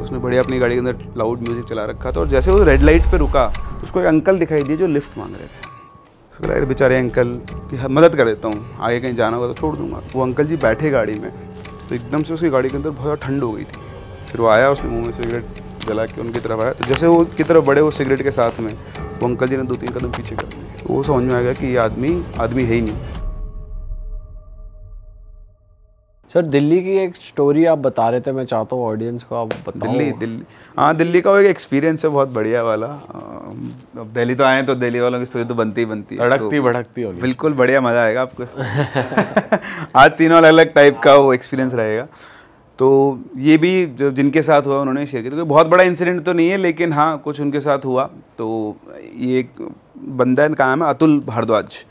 उसने बढ़िया अपनी गाड़ी के अंदर लाउड म्यूज़िक चला रखा था और जैसे वो रेड लाइट पे रुका तो उसको एक अंकल दिखाई दिए जो लिफ्ट मांग रहे थे। उसको लगा बेचारे अंकल की मदद कर देता हूँ, आगे कहीं जाना होगा तो छोड़ दूंगा। वो अंकल जी बैठे गाड़ी में तो एकदम से उसकी गाड़ी के अंदर बहुत ज़्यादा ठंड हो गई थी। फिर वो आया, उसने मुँह में सिगरेट जला के उनकी तरफ आया, तो जैसे वो की तरफ बढ़े वो सिगरेट के साथ में, वो अंकल जी ने 2-3 कदम पीछे कर दिए। तो वो समझ में आ गया कि ये आदमी है ही नहीं। सर दिल्ली की एक स्टोरी आप बता रहे थे, मैं चाहता हूँ ऑडियंस को आप बताओ। दिल्ली हाँ, दिल्ली का वो एक एक्सपीरियंस है बहुत बढ़िया वाला। अब दिल्ली तो आए तो दिल्ली वालों की स्टोरी तो बनती ही बनती है, तड़कती भड़कती होगी। बिल्कुल बढ़िया, मज़ा आएगा आपको। आज तीनों अलग अलग टाइप का वो एक्सपीरियंस रहेगा। तो ये भी जो जिनके साथ हुआ उन्होंने शेयर किया। तो कोई बहुत बड़ा इंसिडेंट तो नहीं है, लेकिन हाँ कुछ उनके साथ हुआ। तो ये एक बंदा का नाम है अतुल भारद्वाज।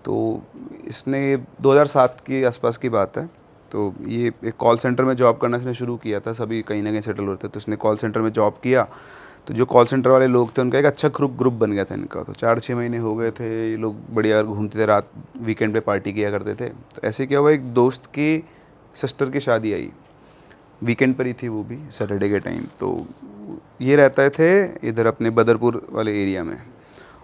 तो इसने 2007 के आसपास की बात है। तो ये एक कॉल सेंटर में जॉब करना इसने शुरू किया था। सभी कहीं ना कहीं सेटल होते तो इसने कॉल सेंटर में जॉब किया। तो जो कॉल सेंटर वाले लोग थे उनका एक अच्छा ग्रुप बन गया था इनका। तो 4-6 महीने हो गए थे, ये लोग बढ़िया घूमते थे, रात वीकेंड पे पार्टी किया करते थे। तो ऐसे क्या हुआ, एक दोस्त की सिस्टर की शादी आई, वीकेंड पर ही थी वो भी, सैटरडे के टाइम। तो ये रहते थे इधर अपने बदरपुर वाले एरिया में।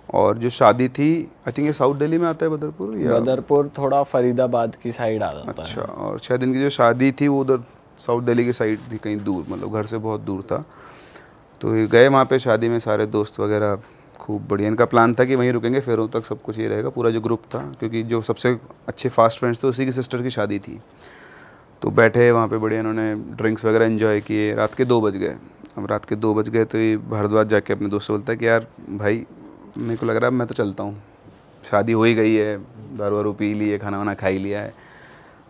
और जो शादी थी, आई थिंक ये साउथ दिल्ली में आता है बदरपुर, या बदरपुर थोड़ा फरीदाबाद की साइड आ जाता है। अच्छा, और 6 दिन की जो शादी थी वो उधर साउथ दिल्ली की साइड थी, कहीं दूर, मतलब घर से बहुत दूर था। तो ये गए वहाँ पे शादी में, सारे दोस्त वगैरह खूब बढ़िया। इनका प्लान था कि वहीं रुकेंगे, फेरों तक सब कुछ ये रहेगा, पूरा जो ग्रुप था, क्योंकि जो सबसे अच्छे फास्ट फ्रेंड्स थे उसी की सिस्टर की शादी थी। तो बैठे वहाँ पे बढ़िया, इन्होंने ड्रिंक्स वगैरह एंजॉय किए। रात के 2 बज गए। अब रात के 2 बज गए तो ये भारद्वाज जाके अपने दोस्त से बोलता है कि यार भाई, मेरे को लग रहा है मैं तो चलता हूँ, शादी हो ही गई है, दारू वारू पी ली है, खाना वाना खा ही लिया है,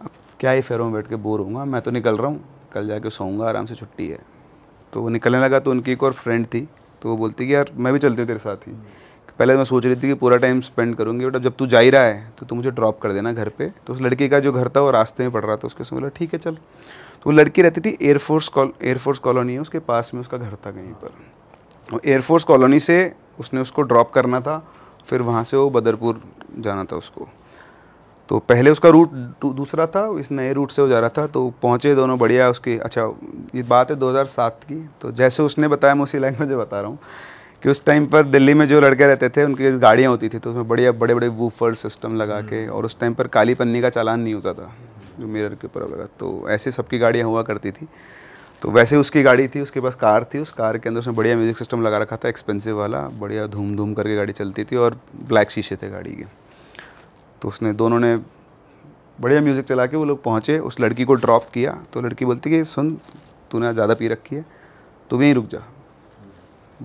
अब क्या ही फेरों में बैठ के बोर होऊंगा, मैं तो निकल रहा हूँ, कल जाके सोऊंगा, आराम से छुट्टी है। तो वो निकलने लगा। तो उनकी एक और फ्रेंड थी, तो वो बोलती कि यार मैं भी चलती हूँ तेरे साथ ही। पहले मैं सोच रही थी कि पूरा टाइम स्पेंड करूँगी, बट अब जब तू जा ही रहा है तो तू मुझे ड्रॉप कर देना घर पे। तो उस लड़की का जो घर था वो रास्ते में पड़ रहा था, उसके से बोला ठीक है चल। तो वो लड़की रहती थी एयरफोर्स कॉलोनी है उसके पास में, उसका घर था कहीं पर। एयरफोर्स कॉलोनी से उसने उसको ड्रॉप करना था, फिर वहाँ से वो बदरपुर जाना था उसको। तो पहले उसका रूट दूसरा था, इस नए रूट से वो जा रहा था। तो पहुँचे दोनों बढ़िया उसके। अच्छा, ये बात है 2007 की। तो जैसे उसने बताया, मैं उसी लैंग्वेज में बता रहा हूँ कि उस टाइम पर दिल्ली में जो लड़के रहते थे उनकी गाड़ियाँ होती थी, तो उसमें बढ़िया बड़े बड़े वूफर सिस्टम लगा के, और उस टाइम पर काली पन्नी का चालान नहीं होता था जो मिरर के ऊपर लगा, तो ऐसे सबकी गाड़ियाँ हुआ करती थी। तो वैसे उसकी गाड़ी थी, उसके पास कार थी, उस कार के अंदर उसने बढ़िया म्यूज़िक सिस्टम लगा रखा था, एक्सपेंसिव वाला, बढ़िया धूम धूम करके गाड़ी चलती थी, और ब्लैक शीशे थे गाड़ी के। तो उसने दोनों ने बढ़िया म्यूज़िक चला के वो लोग पहुँचे, उस लड़की को ड्रॉप किया। तो लड़की बोलती कि सुन, तूने ज़्यादा पी रखी है, तू भी यहीं रुक जा,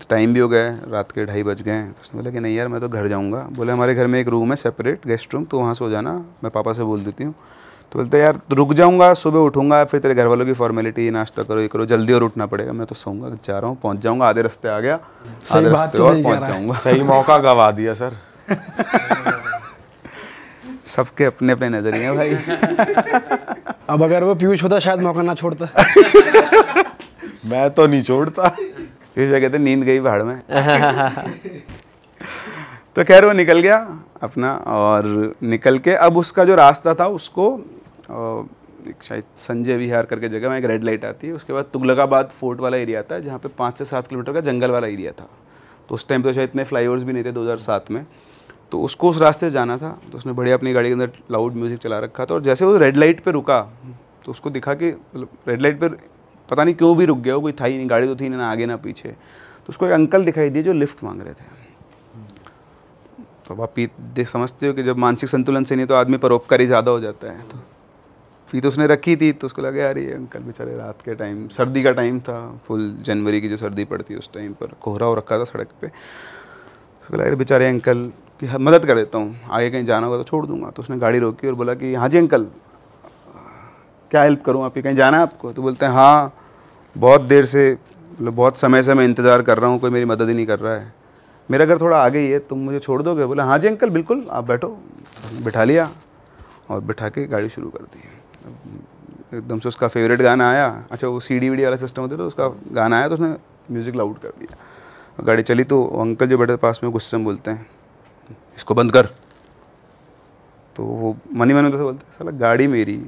टाइम भी हो गया है, रात के 2:30 बज गए हैं। तो उसने बोला कि नहीं यार मैं तो घर जाऊँगा। बोले हमारे घर में एक रूम है सेपरेट, गेस्ट रूम, तो वहाँ सो जाना, मैं पापा से बोल देती हूँ। तो बोलते यार रुक जाऊँगा, सुबह उठूँगा, फिर तेरे घर वालों की फॉर्मेलिटी, नाश्ता करो, ये करो, जल्दी और उठना पड़ेगा, मैं तो सोऊंगा, जा रहा हूँ, पहुँच जाऊँगा, आधे रास्ते आ गया, आधे रास्ते और पहुँच जाऊँगा। सही मौका गवा दिया सर। सबके अपने अपने नजरिए हैं भाई। अब अगर वो पीयूष होता शायद मौका ना छोड़ता। मैं तो नहीं छोड़ता। इस जगह कहते नींद गई पहाड़ में। तो खैर वो निकल गया अपना, और निकल के अब उसका जो रास्ता था उसको एक शायद संजय विहार करके जगह में एक रेड लाइट आती है, उसके बाद तुगलकाबाद फोर्ट वाला एरिया आता है जहाँ पे 5 से 7 किलोमीटर का जंगल वाला एरिया था। तो उस टाइम पे शायद इतने फ्लाईओवर्स भी नहीं थे 2007 में। तो उसको उस रास्ते से जाना था। तो उसने बढ़िया अपनी गाड़ी के अंदर लाउड म्यूज़िक चला रखा था, और जैसे वो रेड लाइट पे रुका तो उसको दिखा कि रेड लाइट पर पता नहीं क्यों भी रुक गया, वो कोई था ही नहीं, गाड़ी तो थी ना आगे ना पीछे। तो उसको एक अंकल दिखाई दिए जो लिफ्ट मांग रहे थे। तो आप देख समझते हो कि जब मानसिक संतुलन से नहीं तो आदमी परोपकारी ज़्यादा हो जाता है। तो फीत उसने रखी थी, तो उसको लगा यार ये अंकल बेचारे, रात के टाइम, सर्दी का टाइम था, फुल जनवरी की जो सर्दी पड़ती है उस टाइम पर, कोहरा हो रखा था सड़क पे। उसको लगा बेचारे अंकल की मदद कर देता हूँ, आगे कहीं जाना होगा तो छोड़ दूंगा। तो उसने गाड़ी रोकी और बोला कि हाँ जी अंकल, क्या हेल्प करूँ आपकी, कहीं जाना है आपको? तो बोलते हैं हाँ, बहुत देर से, मतलब बहुत समय से मैं इंतज़ार कर रहा हूँ, कोई मेरी मदद ही नहीं कर रहा है, मेरा घर थोड़ा आगे ही है, तुम मुझे छोड़ दोगे? बोला हाँ जी अंकल बिल्कुल, आप बैठो। बिठा लिया और बिठा के गाड़ी शुरू कर दी। एकदम से उसका फेवरेट गाना आया। अच्छा, वो CD वीडी वाला सिस्टम होता है, तो उसका गाना आया तो उसने म्यूज़िक लाउड कर दिया। गाड़ी चली तो अंकल जो बैठे पास में गुस्से में बोलते हैं इसको बंद कर। तो वो मनी मन में तो बोलते हैं साला गाड़ी मेरी,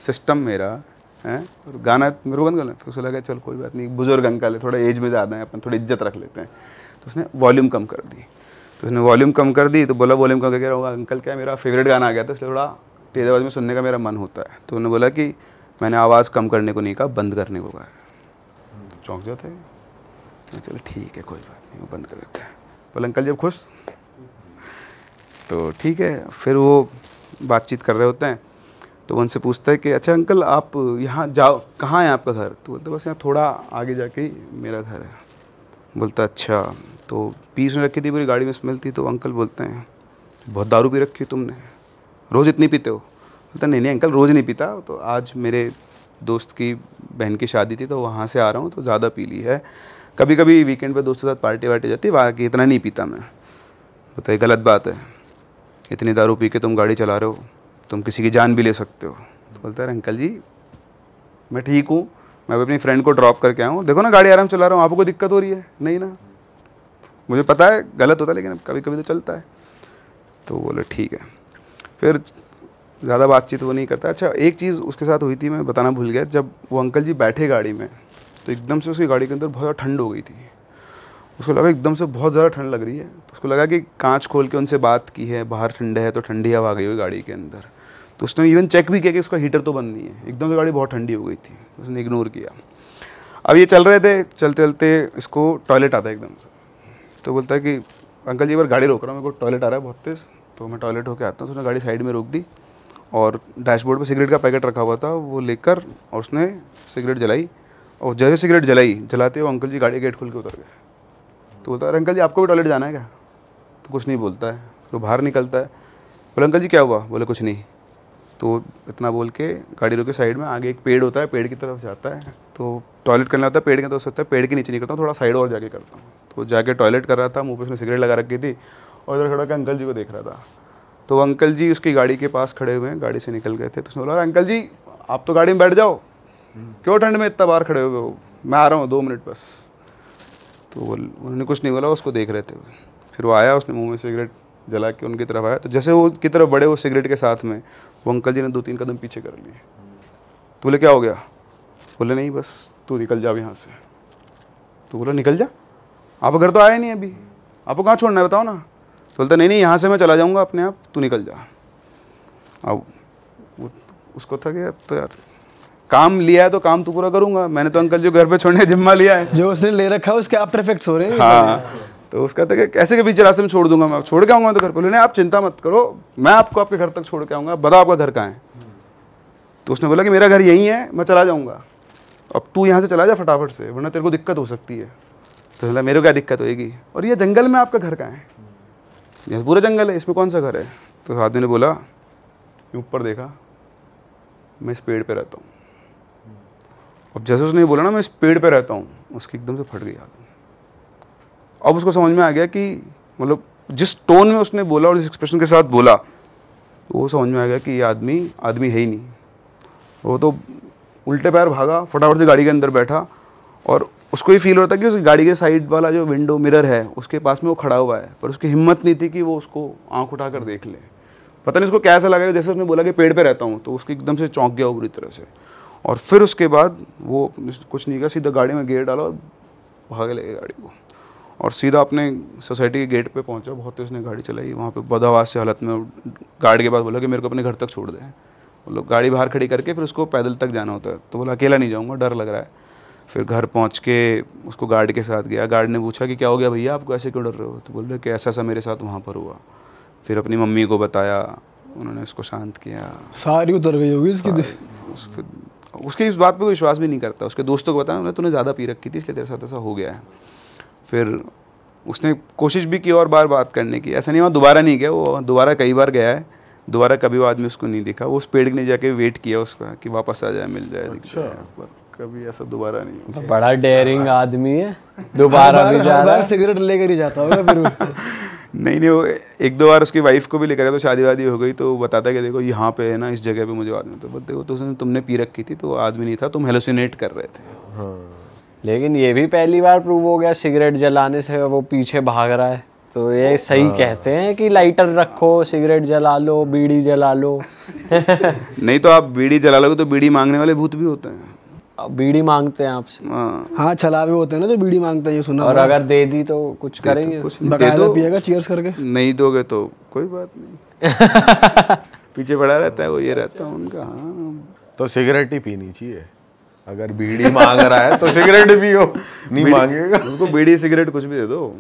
सिस्टम मेरा, हैं, और गाना मेरे को बंद कर लें। फिर उसे लगा चल कोई बात नहीं, बुजुर्ग अंकल है, थोड़ा एज में ज़्यादा है, अपन थोड़ी इज्जत रख लेते हैं। तो उसने वॉल्यूम कम कर दी। तो उसने वॉल्यूम कम कर दी तो बोला वॉल्यूम कम करके रहा होगा अंकल, क्या मेरा फेवरेट गाना आ गया था, इसलिए थोड़ा तेज़ आवाज़ में सुनने का मेरा मन होता है। तो उन्होंने बोला कि मैंने आवाज़ कम करने को नहीं कहा, बंद करने को कहा। चौंक जाते हैं, चलो ठीक है कोई बात नहीं, वो बंद कर देते हैं। बोला अंकल जब खुश तो ठीक है। फिर वो बातचीत कर रहे होते हैं तो वो उनसे पूछता है कि अच्छा अंकल आप यहाँ जाओ, कहाँ है आपका घर? तो बोलते बस यहाँ थोड़ा आगे जाके ही मेरा घर है। बोलता अच्छा, तो पीस में रखी थी पूरी गाड़ी में, स्मेल थी। तो अंकल बोलते हैं बहुत दारू पी रखी तुमने, रोज़ इतनी पीते हो? बोलता नहीं नहीं अंकल रोज़ नहीं पीता, तो आज मेरे दोस्त की बहन की शादी थी तो वहाँ से आ रहा हूँ तो ज़्यादा पी ली है, कभी कभी वीकेंड पे दोस्तों के साथ पार्टी वार्टी जाती है, बाकी इतना नहीं पीता मैं। बोलता है गलत बात है, इतनी दारू पी के तुम गाड़ी चला रहे हो, तुम किसी की जान भी ले सकते हो। तो बोलता है अंकल जी मैं ठीक हूँ, मैं भी अपनी फ्रेंड को ड्रॉप करके आया हूँ, देखो ना गाड़ी आराम चला रहा हूँ, आपको कोई दिक्कत हो रही है? नहीं ना, मुझे पता है गलत होता है लेकिन कभी कभी तो चलता है। तो बोले ठीक है। फिर ज़्यादा बातचीत वो नहीं करता। अच्छा एक चीज़ उसके साथ हुई थी, मैं बताना भूल गया। जब वो अंकल जी बैठे गाड़ी में तो एकदम से उसकी गाड़ी के अंदर बहुत ज़्यादा ठंड हो गई थी। उसको लगा एकदम से बहुत ज़्यादा ठंड लग रही है, तो उसको लगा कि कांच खोल के उनसे बात की है, बाहर ठंडा है तो ठंडी हवा आ गई हुई गाड़ी के अंदर। तो उसने इवन चेक भी किया कि उसका हीटर तो बंद नहीं है, एकदम से गाड़ी बहुत ठंडी हो गई थी, उसने इग्नोर किया। अब ये चल रहे थे, चलते चलते इसको टॉयलेट आता है एकदम से। तो बोलता है कि अंकल जी एक बार गाड़ी रोक रहा हूँ, मेरे को टॉयलेट आ रहा है बहुत तेज़, तो मैं टॉयलेट होकर आता हूँ। तो उसने गाड़ी साइड में रोक दी और डैशबोर्ड पे सिगरेट का पैकेट रखा हुआ था, वो लेकर और उसने सिगरेट जलाई। और जैसे सिगरेट जलाते वो अंकल जी गाड़ी गेट खोल के उतर गए। तो बोलता है अंकल जी आपको भी टॉयलेट जाना है क्या? तो कुछ नहीं बोलता है। तो बाहर निकलता है, बोले अंकल जी क्या हुआ? बोले कुछ नहीं। तो इतना बोल के गाड़ी रोके साइड में, आगे एक पेड़ होता है, पेड़ की तरफ जाता है। तो टॉयलेट करना होता है पेड़ के तरफ से, होता है पेड़ के नीचे नहीं करता हूँ, थोड़ा साइड और जाके करता हूँ। तो जाके टॉयलेट कर रहा था, मुँह पे उसने सिगरेट लगा रखी थी और इधर खड़ा के अंकल जी को देख रहा था। तो वो अंकल जी उसकी गाड़ी के पास खड़े हुए हैं, गाड़ी से निकल गए थे। तो उसने बोला अंकल जी आप तो गाड़ी में बैठ जाओ, क्यों ठंड में इतना बाहर खड़े हुए हो, मैं आ रहा हूँ 2 मिनट बस। तो उन्होंने कुछ नहीं बोला, उसको देख रहे थे। फिर वो आया, उसने मुंह में सिगरेट जला के उनकी तरफ आया। तो जैसे वो की तरफ बढ़े वो सिगरेट के साथ में, वो अंकल जी ने 2-3 कदम पीछे कर लिए। तो बोले क्या हो गया? बोले नहीं बस तू निकल जा यहाँ से। तो बोला निकल जा, आप घर तो आए नहीं अभी, आपको कहाँ छोड़ना है बताओ ना। तो बोलता नहीं नहीं यहाँ से मैं चला जाऊँगा अपने आप, तू निकल जा। अब उसको था कि अब तो यार काम लिया है तो काम तो पूरा करूंगा, मैंने तो अंकल जी घर पे छोड़ने जिम्मा लिया है, जो उसने ले रखा है उसके आफ्टर इफेक्ट्स हो रहे हैं। हाँ। तो उसका था कि कैसे के पीछे रास्ते में छोड़ दूंगा, मैं छोड़ के आऊँगा तो घर पे। नहीं आप चिंता मत करो, मैं आपको आपके घर तक छोड़ के आऊँगा, बताओ आपका घर कहाँ है? तो उसने बोला कि मेरा घर यहीं है, मैं चला जाऊँगा, अब तू यहाँ से चला जा फटाफट से, वरना तेरे को दिक्कत हो सकती है। तो बोला मेरे को क्या दिक्कत होएगी, और ये जंगल में आपका घर कहाँ है? यह पूरा जंगल है, इसमें कौन सा घर है? तो आदमी ने बोला ऊपर देखा, मैं इस पेड़ पे रहता हूँ। अब जैसे उसने बोला ना मैं इस पेड़ पे रहता हूँ, उसकी एकदम से फट गई आदमी। अब उसको समझ में आ गया कि मतलब जिस टोन में उसने बोला और जिस एक्सप्रेशन के साथ बोला, तो वो समझ में आ गया कि ये आदमी है ही नहीं। वो तो उल्टे पैर भागा, फटाफट से गाड़ी के अंदर बैठा, और उसको ये फील हो रहा था कि उस गाड़ी के साइड वाला जो विंडो मिरर है उसके पास में वो खड़ा हुआ है, पर उसकी हिम्मत नहीं थी कि वो उसको आँख उठाकर देख ले। पता नहीं उसको कैसा लगा, जैसे उसने बोला कि पेड़ पे रहता हूँ, तो उसकी एकदम से चौंक गया वो बुरी तरह से। और फिर उसके बाद वो कुछ नहीं किया, सीधा गाड़ी में गियर डाला और भाग ले गया गाड़ी को, और सीधा अपने सोसाइटी के गेट पे पहुंचा। बहुत तेज उसने गाड़ी चलाई, वहाँ पे बदहवास से हालत में गार्ड के पास बोला कि मेरे को अपने घर तक छोड़ दे। वो लोग गाड़ी बाहर खड़ी करके फिर उसको पैदल तक जाना होता है। तो बोला अकेला नहीं जाऊँगा, डर लग रहा है। फिर घर पहुँच के उसको गार्ड के साथ गया। गार्ड ने पूछा कि क्या हो गया भैया, आपको ऐसे क्यों डर रहे हो? तो बोल रहे कि ऐसा मेरे साथ वहाँ पर हुआ। फिर अपनी मम्मी को बताया, उन्होंने उसको शांत किया। सारी उतर गई होगी इसकी। फिर उसके इस बात पे कोई विश्वास भी नहीं करता। उसके दोस्तों को बताया उन्होंने, तूने ज़्यादा पी रखी थी इसलिए तेरे साथ ऐसा हो गया है। फिर उसने कोशिश भी की और बार बात करने की, ऐसा नहीं हुआ दोबारा नहीं गया, वो दोबारा कई बार गया है, दोबारा कभी वो आदमी उसको नहीं दिखा। वो उस पेड़ के नीचे जाके वेट किया उसका कि वापस आ जाए, मिल जाए। अच्छा। पर कभी ऐसा दोबारा नहीं हुआ। बड़ा डेयरिंग आदमी है, दोबारा भी जा रहा है। सिगरेट लेकर ही जाता होगा फिर। नहीं वो 1-2 बार उसकी वाइफ को भी लेकर आया, तो शादी वादी हो गई तो बताता है कि देखो यहाँ पे है ना, इस जगह पे मुझे आदमी। तो बोलते वो तो तुमने पी रखी थी, तो वो आदमी नहीं था, तुम हेलुसिनेट कर रहे थे। लेकिन ये भी पहली बार प्रूव हो गया सिगरेट जलाने से वो पीछे भाग रहा है। तो ये सही कहते हैं कि लाइटर रखो, सिगरेट जला लो, बीड़ी जला लो। नहीं तो आप बीड़ी जला लोगे तो बीड़ी मांगने वाले भूत भी होते हैं। अब बीड़ी मांगते हैं आपसे, हाँ, हाँ छलावे होते हैं ना जो बीड़ी मांगता है, ये सुना और हुआ है। अगर दे दी तो कुछ करेंगे? कुछ नहीं, दे बकायदा दो। पिएगा चीयर्स करके। नहीं दोगे तो कोई बात नहीं। पीछे पड़ा रहता है वो, ये रहता है उनका। हाँ, तो सिगरेट ही पीनी चाहिए। अगर बीड़ी मांग रहा है तो सिगरेट पियो, नहीं मांगेगा। उनको बीड़ी सिगरेट कुछ भी दे दो,